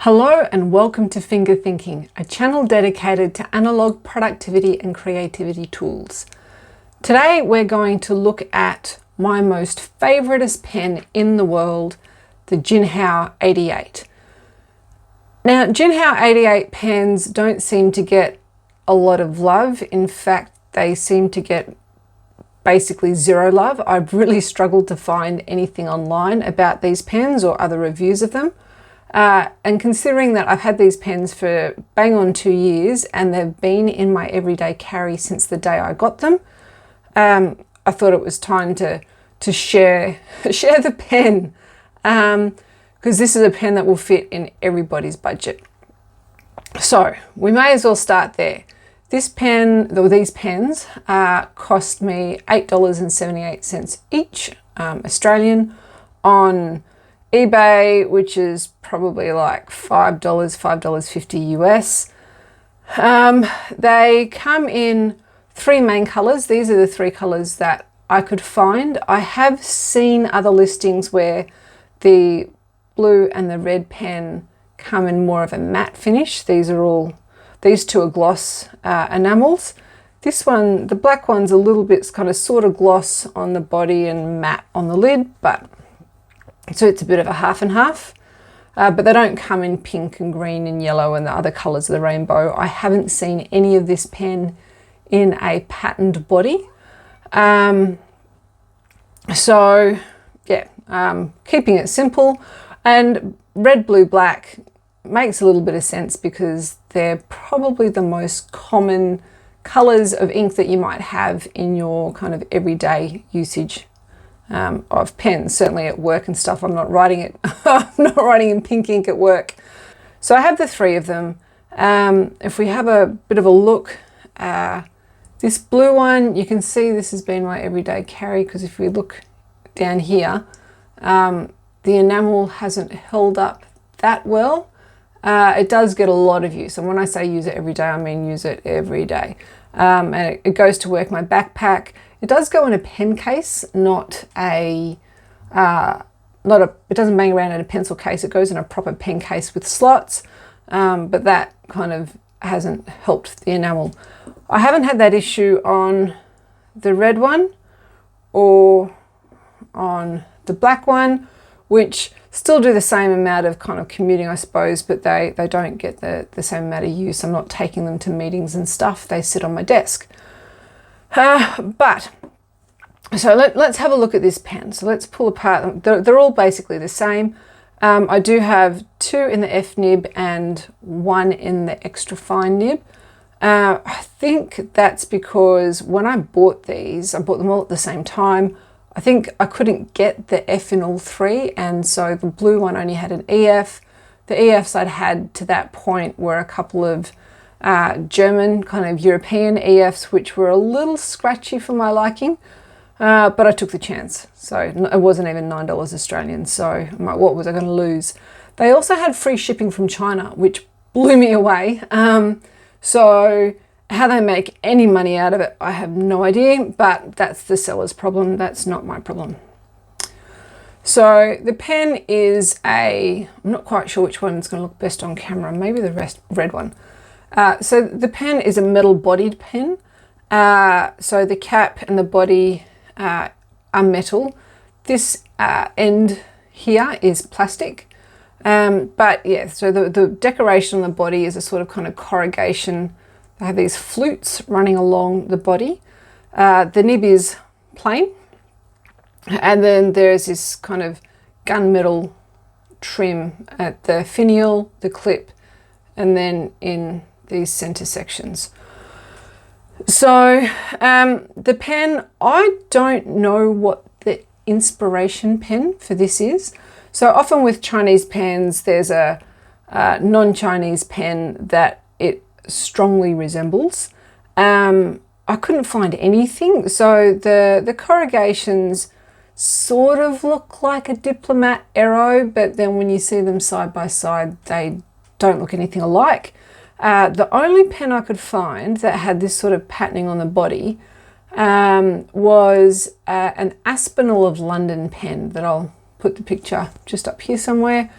Hello and welcome to Finger Thinking, a channel dedicated to analog productivity and creativity tools. Today we're going to look at my most favoritist pen in the world, the Jinhao 88. Now, Jinhao 88 pens don't seem to get a lot of love. In fact, they seem to get basically zero love. I've really struggled to find anything online about these pens or other reviews of them. And considering that I've had these pens for bang on 2 years and they've been in my everyday carry since the day I got them, I thought it was time to share the pen, because this is a pen that will fit in everybody's budget. So we may as well start there. This pen, or these pens, cost me $8.78 each, Australian, on eBay, which is probably like $5, $5.50 US. They come in three main colors. These are the three colors that I could find. I have seen other listings where the blue and the red pen come in more of a matte finish. These two are gloss enamels. This one, the black one's a little bit kind of sort of gloss on the body and matte on the lid, so it's a bit of a half and half, but they don't come in pink and green and yellow and the other colors of the rainbow. I haven't seen any of this pen in a patterned body. So yeah, keeping it simple. And red, blue, black makes a little bit of sense because they're probably the most common colors of ink that you might have in your kind of everyday usage of pens. Certainly at work and stuff, I'm not writing in pink ink at work. So I have the three of them. If we have a bit of a look, this blue one, you can see this has been my everyday carry, because if we look down here, the enamel hasn't held up that well. It does get a lot of use, and when I say use it every day, I mean use it every day. And it goes to work my backpack. It does go in a pen case, it doesn't bang around in a pencil case. It goes in a proper pen case with slots, but that kind of hasn't helped the enamel. I haven't had that issue on the red one or on the black one, which still do the same amount of kind of commuting, I suppose, but they don't get the same amount of use. I'm not taking them to meetings and stuff. They sit on my desk. So let's have a look at this pen. So let's pull apart. They're all basically the same. I do have two in the F nib and one in the extra fine nib. I think that's because when I bought these, I bought them all at the same time. I think I couldn't get the F in all three, and so the blue one only had an EF. The EFs I'd had to that point were a couple of German, kind of European EFs, which were a little scratchy for my liking, but I took the chance. So it wasn't even $9 Australian, so I'm like, what was I going to lose? They also had free shipping from China, which blew me away. So how they make any money out of it, I have no idea, but that's the seller's problem. That's not my problem. So the pen is I'm not quite sure which one is going to look best on camera, maybe the red one. So the pen is a metal bodied pen. So the cap and the body are metal. This end here is plastic. But yeah, so the decoration on the body is a sort of kind of corrugation. They have these flutes running along the body. The nib is plain. And then there's this kind of gunmetal trim at the finial, the clip, and then in these center sections. So the pen, I don't know what the inspiration pen for this is. So often with Chinese pens, there's a non-Chinese pen that it strongly resembles. I couldn't find anything. So the corrugations sort of look like a Diplomat Aero, but then when you see them side by side, they don't look anything alike. The only pen I could find that had this sort of patterning on the body was an Aspinall of London pen that I'll put the picture just up here somewhere.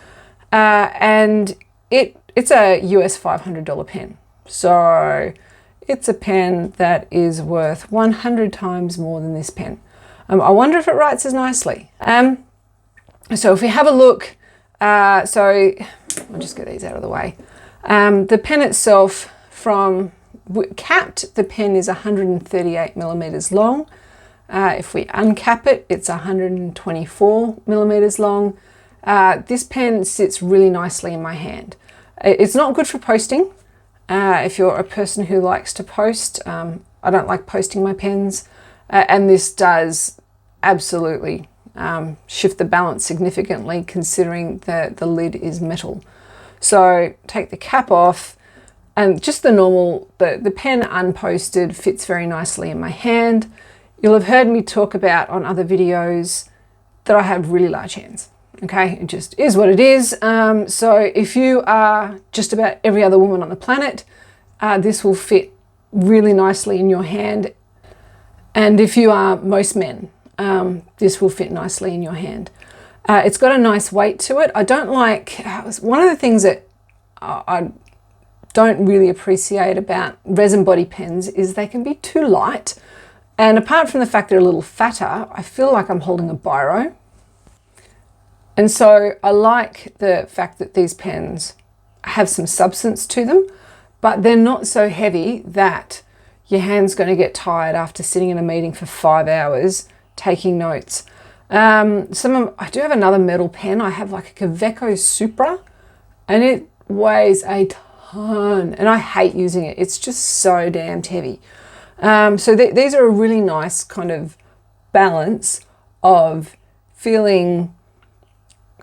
And it's a US $500 pen. So it's a pen that is worth 100 times more than this pen. I wonder if it writes as nicely. So if we have a look, so I'll just get these out of the way. The pen itself, from capped, the pen is 138 millimeters long. If we uncap it, it's 124 millimeters long. This pen sits really nicely in my hand. It's not good for posting. If you're a person who likes to post, I don't like posting my pens, and this does absolutely shift the balance significantly, considering that the lid is metal. So take the cap off, and just the normal, the pen unposted fits very nicely in my hand. You'll have heard me talk about on other videos that I have really large hands. Okay, it just is what it is. So if you are just about every other woman on the planet, this will fit really nicely in your hand. And if you are most men, this will fit nicely in your hand. It's got a nice weight to it. I don't like, one of the things that I don't really appreciate about resin body pens is they can be too light. And apart from the fact they're a little fatter, I feel like I'm holding a biro. And so I like the fact that these pens have some substance to them, but they're not so heavy that your hand's going to get tired after sitting in a meeting for 5 hours taking notes. I do have another metal pen. I have like a Kaweco Supra, and it weighs a ton, and I hate using it. It's just so damned heavy. So these are a really nice kind of balance of feeling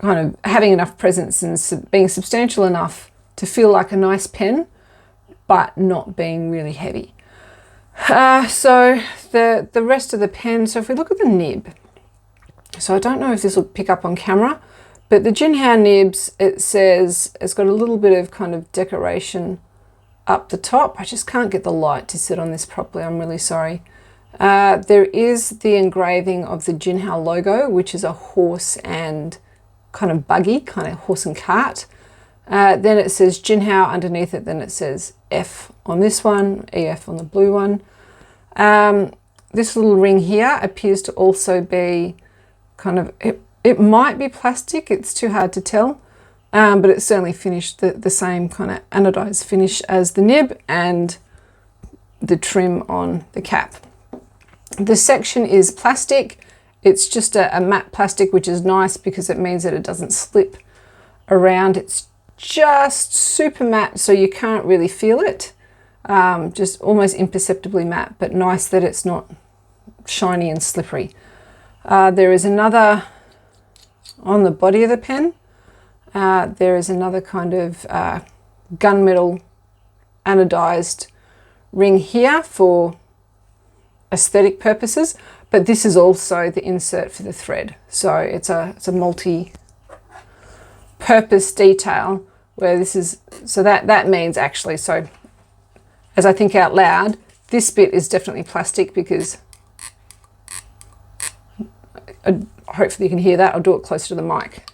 kind of having enough presence and being substantial enough to feel like a nice pen, but not being really heavy. So the rest of the pen, so if we look at the nib, so I don't know if this will pick up on camera, but the Jinhao nibs, it says it's got a little bit of kind of decoration up the top. I just can't get the light to sit on this properly. I'm really sorry. There is the engraving of the Jinhao logo, which is a horse and kind of buggy, kind of horse and cart. Then it says Jinhao underneath it. Then it says F on this one, EF on the blue one. This little ring here appears to also be kind of, it might be plastic. It's too hard to tell. But it's certainly finished the same kind of anodized finish as the nib and the trim on the cap. The section is plastic. It's just a matte plastic, which is nice because it means that it doesn't slip around. It's just super matte, so you can't really feel it. Just almost imperceptibly matte, but nice that it's not shiny and slippery. There is another on the body of the pen. There is another kind of gunmetal anodized ring here for aesthetic purposes, but this is also the insert for the thread. So it's a multi-purpose detail where this is, so that means actually, so as I think out loud, this bit is definitely plastic because hopefully you can hear that. I'll do it closer to the mic.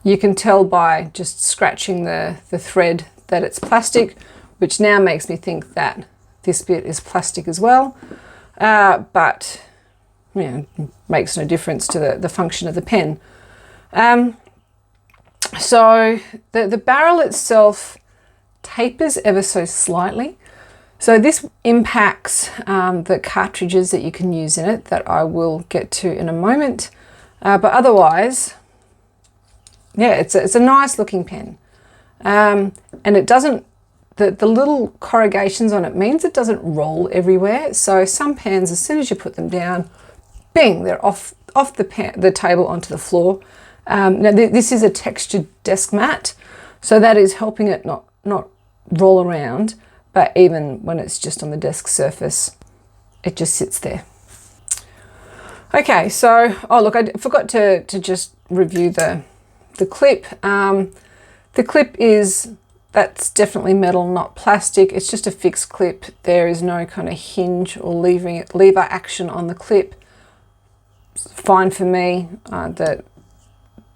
You can tell by just scratching the thread that it's plastic, which now makes me think that this bit is plastic as well. But you know, makes no difference to the function of the pen. So the barrel itself tapers ever so slightly. So this impacts the cartridges that you can use in it that I will get to in a moment. But otherwise, yeah, it's a nice looking pen. And it doesn't, the little corrugations on it means it doesn't roll everywhere. So some pens, as soon as you put them down, bing, they're off the table onto the floor. Now this is a textured desk mat, so that is helping it not roll around, but even when it's just on the desk surface, it just sits there. Okay, so, oh look, I forgot to just review the clip. The clip that's definitely metal, not plastic. It's just a fixed clip. There is no kind of hinge or lever action on the clip. It's fine for me.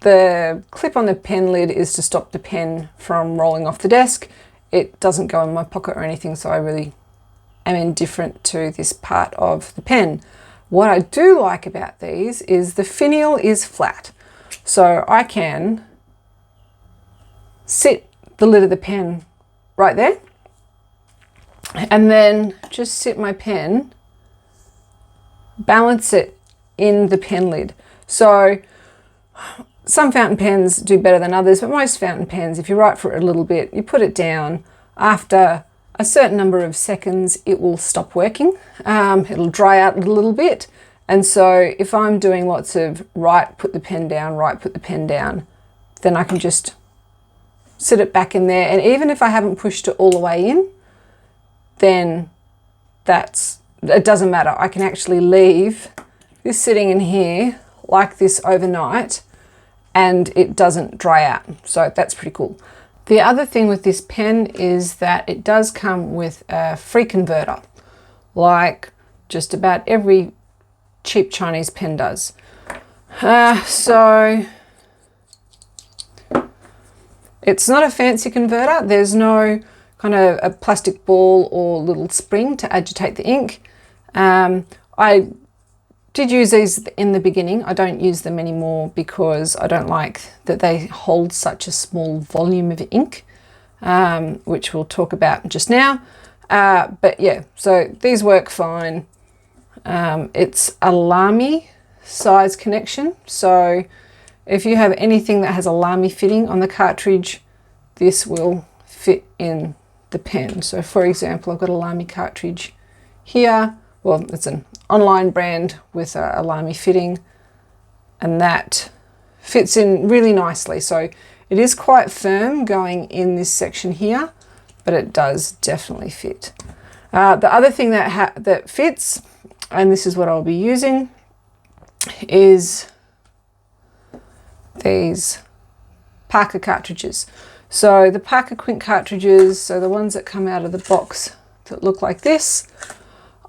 The clip on the pen lid is to stop the pen from rolling off the desk. It doesn't go in my pocket or anything, so I really am indifferent to this part of the pen. What I do like about these is the finial is flat. So I can sit the lid of the pen right there and then just sit my pen, balance it in the pen lid. So some fountain pens do better than others, but most fountain pens, if you write for it a little bit, you put it down, after a certain number of seconds, it will stop working. It'll dry out a little bit. And so if I'm doing lots of write, put the pen down, write, put the pen down, then I can just sit it back in there. And even if I haven't pushed it all the way in, then it doesn't matter. I can actually leave this sitting in here like this overnight and it doesn't dry out. So that's pretty cool. The other thing with this pen is that it does come with a free converter, like just about every cheap Chinese pen does. So it's not a fancy converter. There's no kind of a plastic ball or little spring to agitate the ink. I did use these in the beginning. I don't use them anymore because I don't like that they hold such a small volume of ink, which we'll talk about just now. But yeah, so these work fine. It's a Lamy size connection. So if you have anything that has a Lamy fitting on the cartridge, this will fit in the pen. So for example, I've got a Lamy cartridge here. Well, it's an online brand with a Lamy fitting, and that fits in really nicely. So it is quite firm going in this section here, but it does definitely fit. The other thing that fits, and this is what I'll be using, is these Parker cartridges. So the Parker Quint cartridges, so the ones that come out of the box that look like this,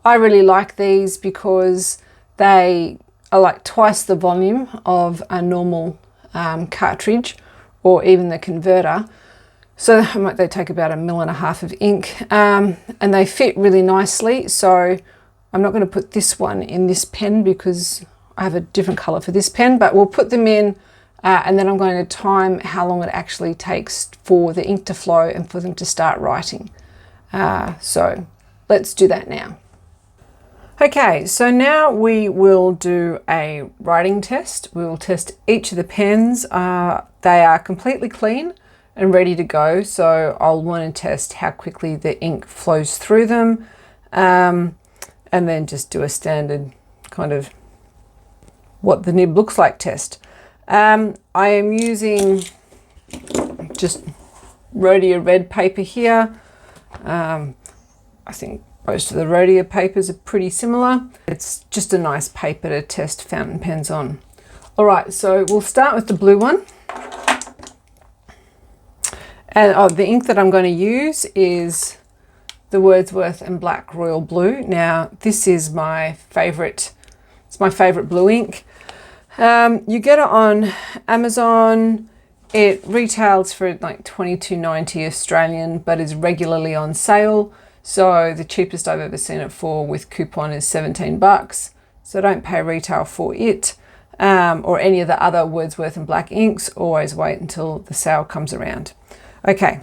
I really like these because they are like twice the volume of a normal cartridge or even the converter. So they take about 1.5 mils of ink, and they fit really nicely. So I'm not going to put this one in this pen because I have a different color for this pen, but we'll put them in and then I'm going to time how long it actually takes for the ink to flow and for them to start writing. So let's do that now. Okay, so now we will do a writing test. We will test each of the pens. They are completely clean and ready to go. So I'll want to test how quickly the ink flows through them, and then just do a standard kind of what the nib looks like test. I am using just Rhodia red paper here. I think most of the Rhodia papers are pretty similar. It's just a nice paper to test fountain pens on. All right, so we'll start with the blue one. And the ink that I'm going to use is the Wordsworth and Black Royal Blue. Now, this is my favorite. It's my favorite blue ink. You get it on Amazon. It retails for like $22.90 Australian, but is regularly on sale. So the cheapest I've ever seen it for with coupon is 17 bucks. So don't pay retail for it, or any of the other Wordsworth and Black inks. Always wait until the sale comes around. Okay,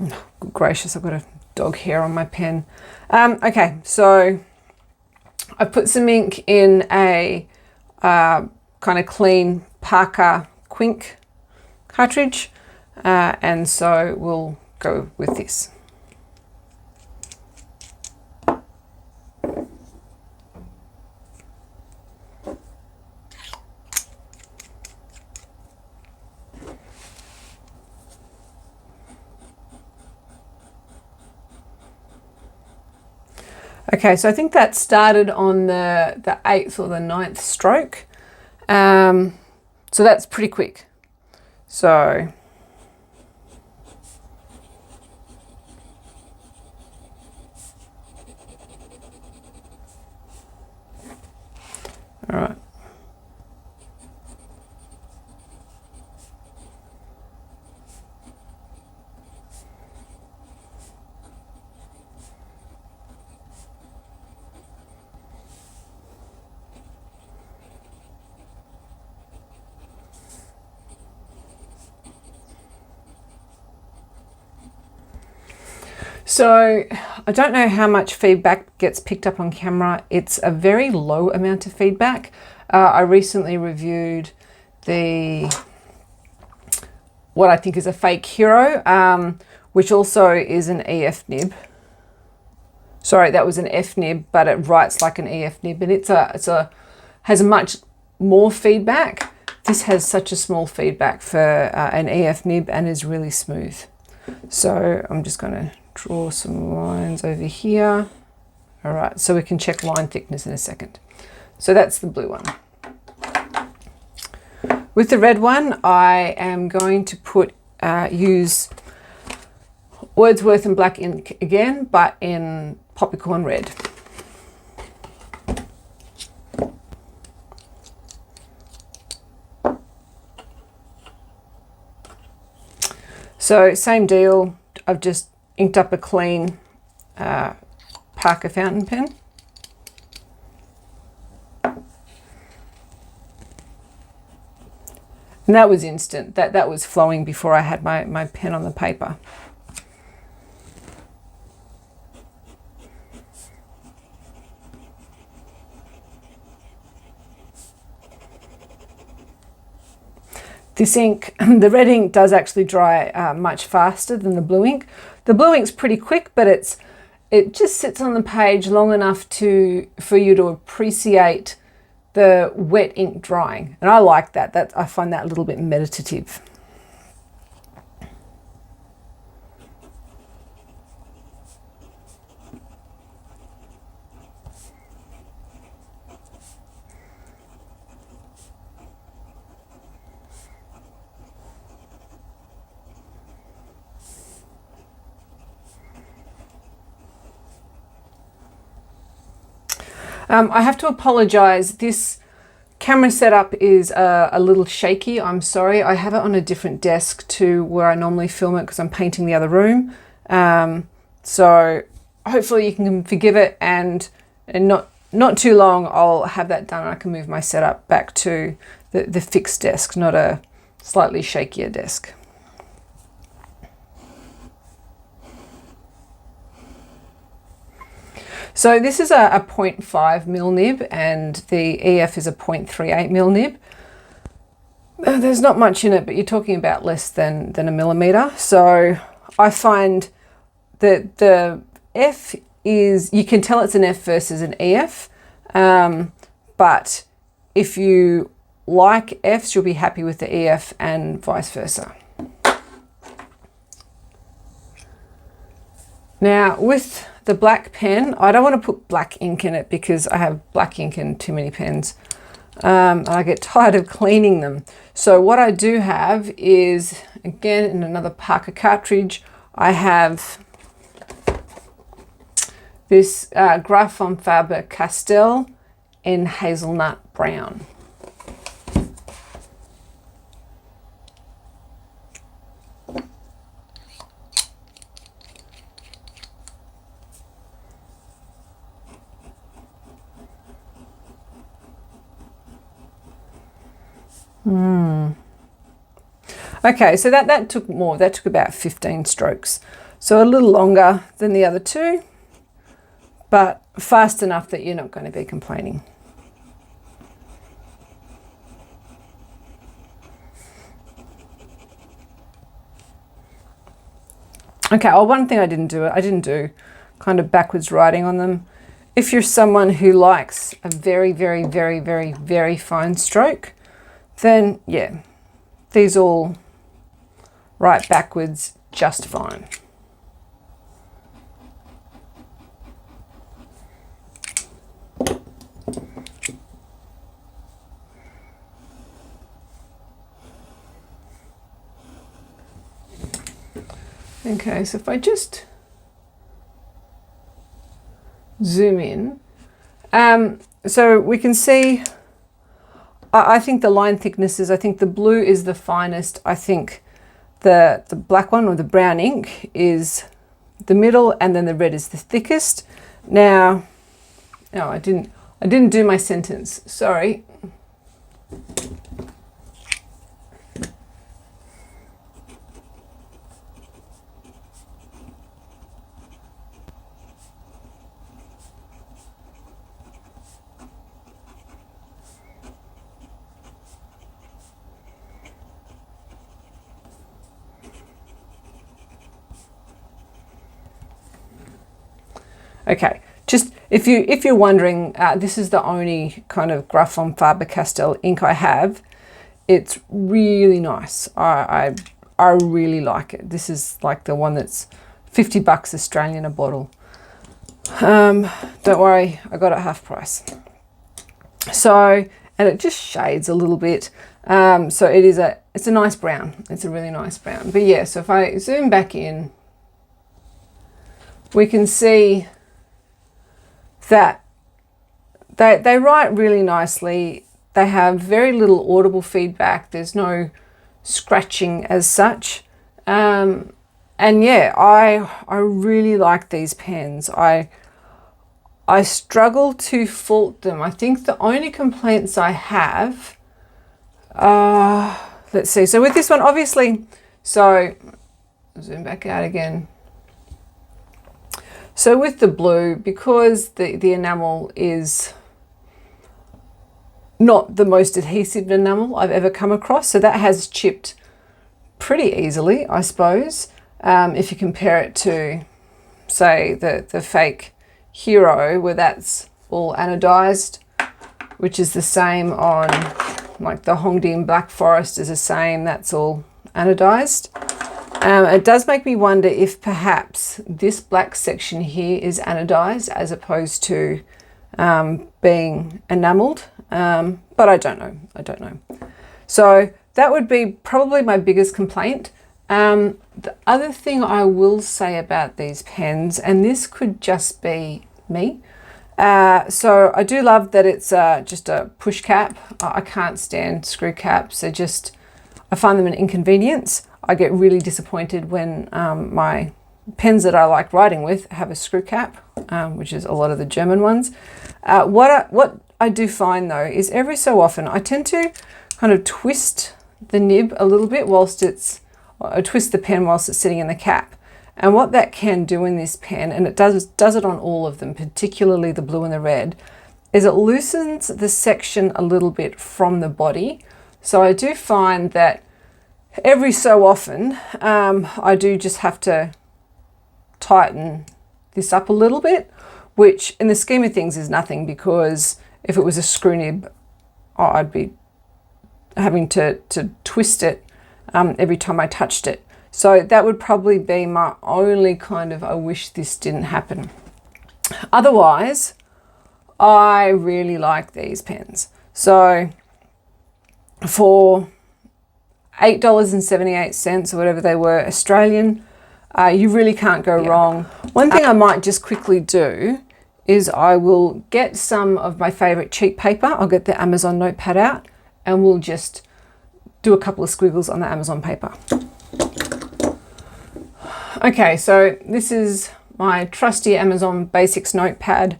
oh, good gracious, I've got a dog hair on my pen. Okay, so I put some ink in a kind of clean Parker Quint cartridge, and so we'll go with this. Okay, so I think that started on the 8th or the 9th stroke. So that's pretty quick. So all right. So I don't know how much feedback gets picked up on camera. It's a very low amount of feedback. I recently reviewed what I think is a fake hero, which also is an EF nib. Sorry, that was an F nib, but it writes like an EF nib, and has a much more feedback. This has such a small feedback for an EF nib and is really smooth. So I'm just going to draw some lines over here. All right, so we can check line thickness in a second. So that's the blue one. With the red one, I am going to use Wordsworth and black ink again, but in Poppycorn red. So same deal, I've just inked up a clean Parker fountain pen. And that was instant, that was flowing before I had my pen on the paper. This ink, the red ink does actually dry much faster than the blue ink. The blue ink's pretty quick, but it just sits on the page long enough for you to appreciate the wet ink drying. And I like that. I find that a little bit meditative. I have to apologize. This camera setup is a little shaky. I'm sorry. I have it on a different desk to where I normally film it because I'm painting the other room. So hopefully you can forgive it, and not too long I'll have that done and I can move my setup back to the fixed desk, not a slightly shakier desk. So this is a 0.5 mil nib and the EF is a 0.38 mil nib. There's not much in it, but you're talking about less than a millimeter. So I find that the F is, you can tell it's an F versus an EF, but if you like Fs, you'll be happy with the EF and vice versa. Now with the black pen, I don't want to put black ink in it because I have black ink in too many pens. And I get tired of cleaning them. So what I do have is, again, in another Parker cartridge, I have this Graf von Faber-Castell in hazelnut brown. Okay, so that took more. That took about 15 strokes. So a little longer than the other two, but fast enough that you're not going to be complaining. Okay, well, one thing I didn't do kind of backwards writing on them. If you're someone who likes a very, very, very, very, very fine stroke, then yeah, these all write backwards just fine. Okay, so if I just zoom in, so we can see, I think the line thicknesses, I think the blue is the finest. I think the black one or the brown ink is the middle, and then the red is the thickest. Now, no, I didn't do my sentence, sorry. Okay, just if you're wondering, this is the only kind of Graphon Faber-Castell ink I have. It's really nice. I really like it. This is like the one that's $50 Australian a bottle. Don't worry, I got it half price. So, and it just shades a little bit. So it's a nice brown. It's a really nice brown. But yeah, so if I zoom back in, we can see that they write really nicely. They have very little audible feedback. There's no scratching as such. And yeah, I really like these pens. I struggle to fault them. I think the only complaints I have, let's see. So with this one, obviously, so zoom back out again. So with the blue, because the enamel is not the most adhesive enamel I've ever come across, so that has chipped pretty easily, I suppose. If you compare it to, say, the fake Hero, where that's all anodized, which is the same on, like the Hongdian Black Forest is the same, that's all anodized. It does make me wonder if perhaps this black section here is anodized as opposed to being enameled, but I don't know. So that would be probably my biggest complaint. The other thing I will say about these pens, and this could just be me, so I do love that it's just a push cap. I can't stand screw caps. I find them an inconvenience. I get really disappointed when my pens that I like writing with have a screw cap, which is a lot of the German ones. What I do find though is every so often I tend to kind of twist the nib a little bit I twist the pen whilst it's sitting in the cap. And what that can do in this pen, and it does it on all of them, particularly the blue and the red, is it loosens the section a little bit from the body. So I do find that every so often I do just have to tighten this up a little bit, which in the scheme of things is nothing, because if it was a screw nib, I'd be having to twist it every time I touched it. So that would probably be my only kind of, I wish this didn't happen. Otherwise, I really like these pens. So for $8.78 or whatever they were Australian, you really can't go wrong. One thing I might just quickly do is I will get some of my favorite cheap paper. I'll get the Amazon notepad out and we'll just do a couple of squiggles on the Amazon paper. Okay, so this is my trusty Amazon Basics notepad.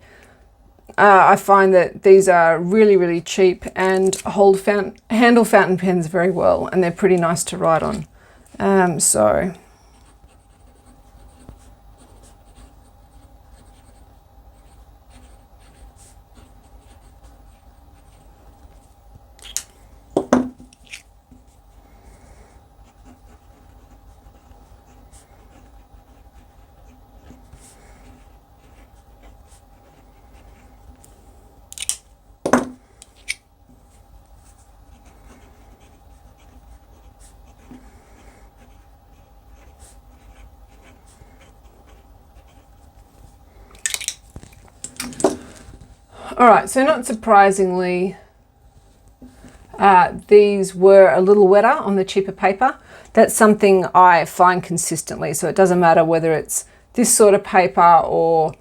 I find that these are really, really cheap and handle fountain pens very well, and they're pretty nice to write on. All right, so not surprisingly, these were a little wetter on the cheaper paper. That's something I find consistently. So it doesn't matter whether it's this sort of paper or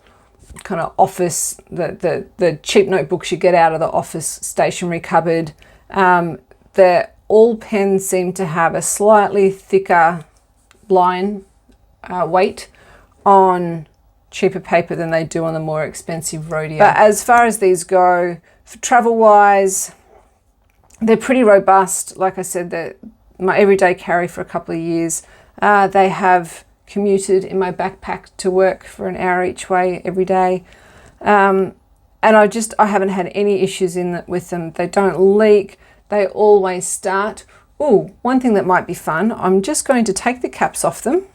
kind of office, the cheap notebooks you get out of the office stationery cupboard. All pens seem to have a slightly thicker line weight on cheaper paper than they do on the more expensive Rhodia. But as far as these go, for travel wise, they're pretty robust. Like I said, my everyday carry for a couple of years. They have commuted in my backpack to work for an hour each way every day. And I haven't had any issues with them. They don't leak. They always start. Oh, one thing that might be fun, I'm just going to take the caps off them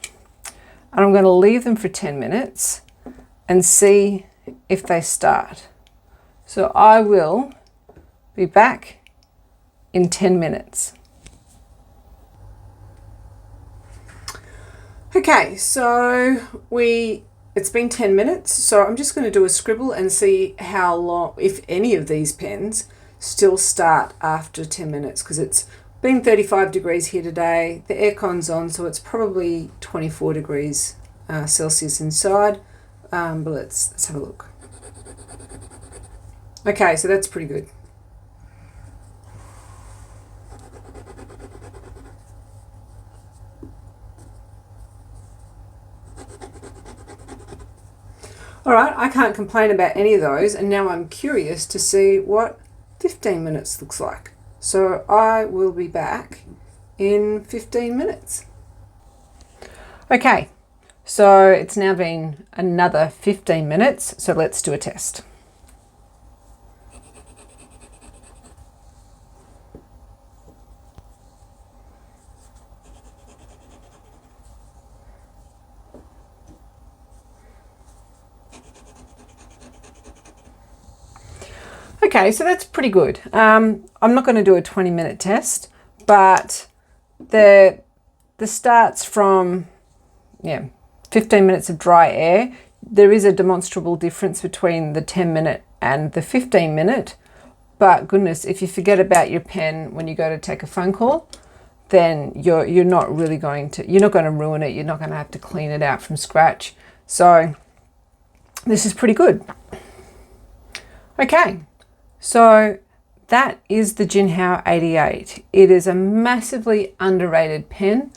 and I'm going to leave them for 10 minutes and see if they start. So I will be back in 10 minutes. Okay, so it's been 10 minutes, so I'm just going to do a scribble and see how long, if any of these pens still start after 10 minutes, because it's been 35 degrees here today. The aircon's on, so it's probably 24 degrees Celsius inside, but let's have a look. Okay, so that's pretty good. All right, I can't complain about any of those, and now I'm curious to see what 15 minutes looks like. So I will be back in 15 minutes. Okay, so it's now been another 15 minutes, so let's do a test. Okay, so that's pretty good. I'm not going to do a 20-minute test, but the starts from 15 minutes of dry air. There is a demonstrable difference between the 10-minute and the 15-minute. But goodness, if you forget about your pen when you go to take a phone call, then you're not going to ruin it. You're not going to have to clean it out from scratch. So this is pretty good. Okay. So that is the Jinhao 88. It is a massively underrated pen.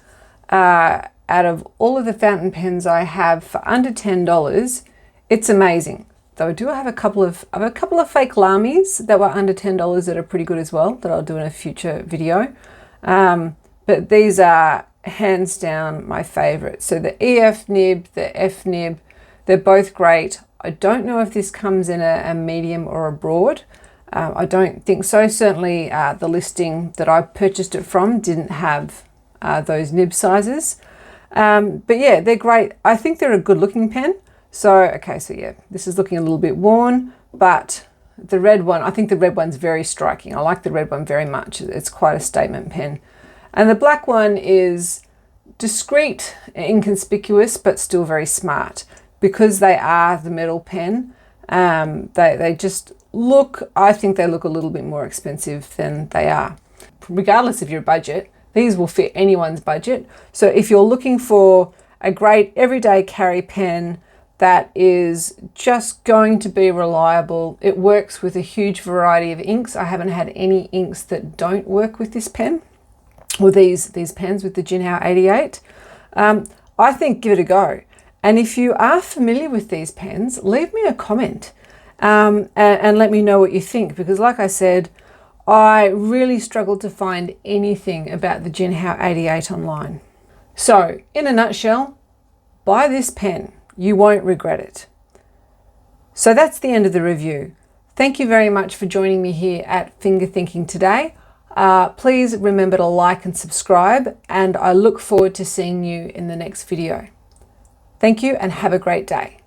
Out of all of the fountain pens I have for under $10, it's amazing. Though I do have a couple of fake Lamis that were under $10 that are pretty good as well, that I'll do in a future video. But these are hands down my favorite. So the EF nib, the F nib, they're both great. I don't know if this comes in a medium or a broad. I don't think so. Certainly the listing that I purchased it from didn't have those nib sizes. But yeah, they're great. I think they're a good looking pen. So, okay, so yeah, this is looking a little bit worn, but the red one, I think the red one's very striking. I like the red one very much. It's quite a statement pen. And the black one is discreet, inconspicuous, but still very smart. Because they are the metal pen, they just look, I think they look a little bit more expensive than they are. Regardless of your budget, these will fit anyone's budget. So if you're looking for a great everyday carry pen that is just going to be reliable, it works with a huge variety of inks. I haven't had any inks that don't work with this pen, or these pens with the Jinhao 88. I think give it a go. And if you are familiar with these pens, leave me a comment and let me know what you think, because like I said, I really struggled to find anything about the Jinhao 88 online. So in a nutshell, buy this pen. You won't regret it. So that's the end of the review. Thank you very much for joining me here at Finger Thinking today. Please remember to like and subscribe, and I look forward to seeing you in the next video. Thank you and have a great day.